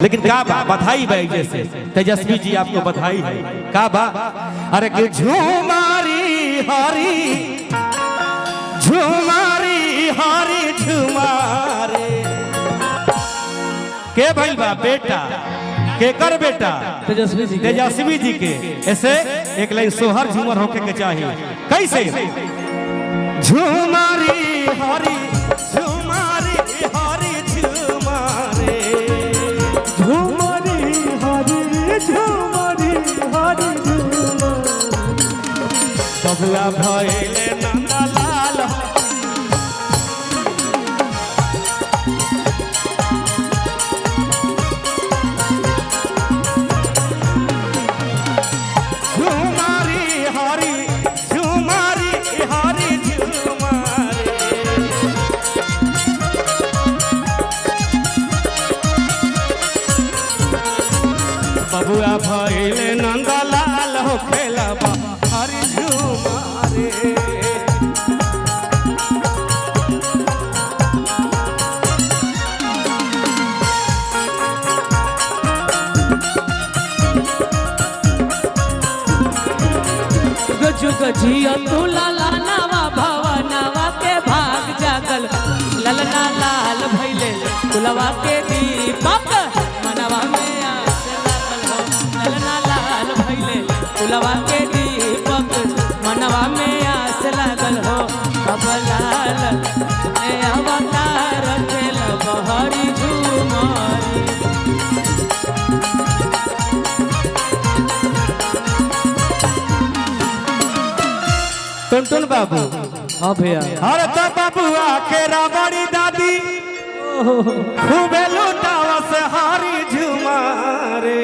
लेकिन का बा बधाई भाई जैसे तेजस्वी जी आपको बधाई है का बा। अरे कि झुमारी हरी झुमारी हरी झुमारे के भइल बा बेटा के कर बेटा तेजस्वी जी के। ऐसे एक लाइन सोहर झूमर होके के चाहिए कैसे। झुमारी हरी झुमारी हरी झुमारे झुमारी हरी झुमारी हरी बबुआ भइले नंदलाल झुमारी हरी झुमारी हरी झुमारे बबुआ भइले नंदलाल हो खेलबा हरी झुमारे। जुग जियो तू लाला नवा भवनवा के भाग जागल ललना लाल भइले तुलवा के दीपक मनवा में आस लागल हो। ललना लाल भइले तुलवा के दीपक मनवा में आस लागल हो। बबलाल ने अवतार खेल बहरी झुमारी। टुनटुन बाबू हाँ भैया हर तो बबुआ के राबड़ी दादी खूबे लुटावा से हारी झुमारे।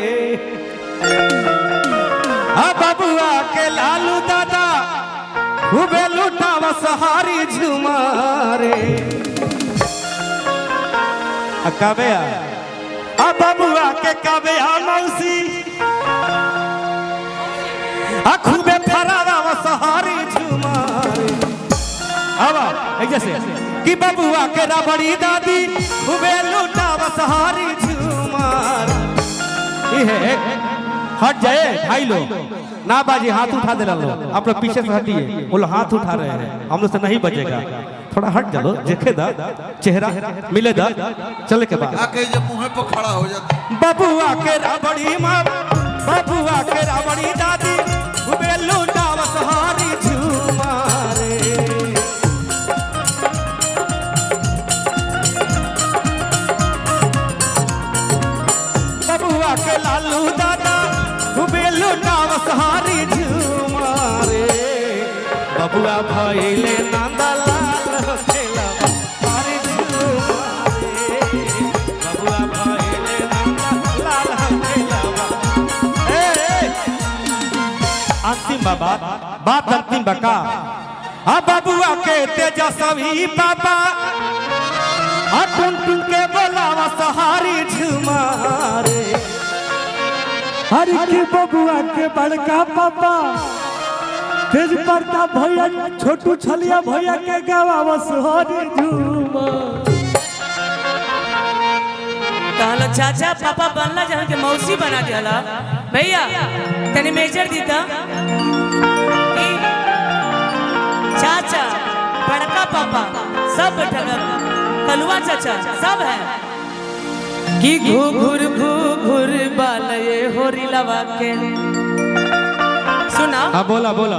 बबुआ के लालू दादा खूबे लुटावा से हारी झुमारे। कबे बबुआ के कबे मौसी खूबे फरावा सहारी झुमारे। अब जैसे कि बबुआ के राबड़ी दादी खूबे लुटावा सहारी झुमार। हट जाए भाई लोग ना बाजी हाथ उठा दे रहा लोग आप लोग पीछे से हटिए। वो लोग हाथ उठा रहे हैं हम लोग से नहीं बजेगा। थोड़ा हट चलो देखे दा चेहरा मिले दा चले के बाद आके जब मुंह पे खड़ा हो जाता। बबुआ के राबड़ी माँ बबुआ के राबड़ी दादी खूबे लुटावा सहारी झुमारे। बबुआ के लालू दादा खूबे लुटावा सहारी झुमारे। बबुआ भइले नंदलाल खेलबा हरी झुमारे। बबुआ भइले नंदलाल खेलबा। अंतिम बात अंतिम बका। बबुआ के तेजस्वी पापा टुनटुन के बोलावा सहारी झुमारे। हरि के बबुआ के बड़का पापा तेज प्रताप भैया छोटू छलिया भैया के गावावस हरी झुमार। कहलो चाचा पापा बनला जहाँ के मौसी बना दिया भैया तने मेजर दीता चाचा बड़का पापा सब बैठल कलुआ चाचा सब है कि घूघुर बालये होरी लवा के सुना। हाँ बोला बोला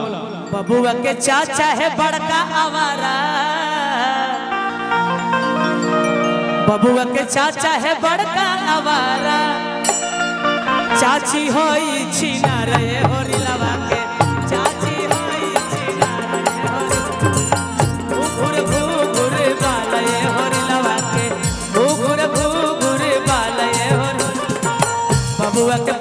बबुआ के चाचा है बड़का आवारा। बबुआ के चाचा है बड़का आवारा। चाची होई छीना रे होरी लवा के चाची होई छीना रे घूघुर बालये होरी लवा के घूघुर बालये होरी। बबुआ के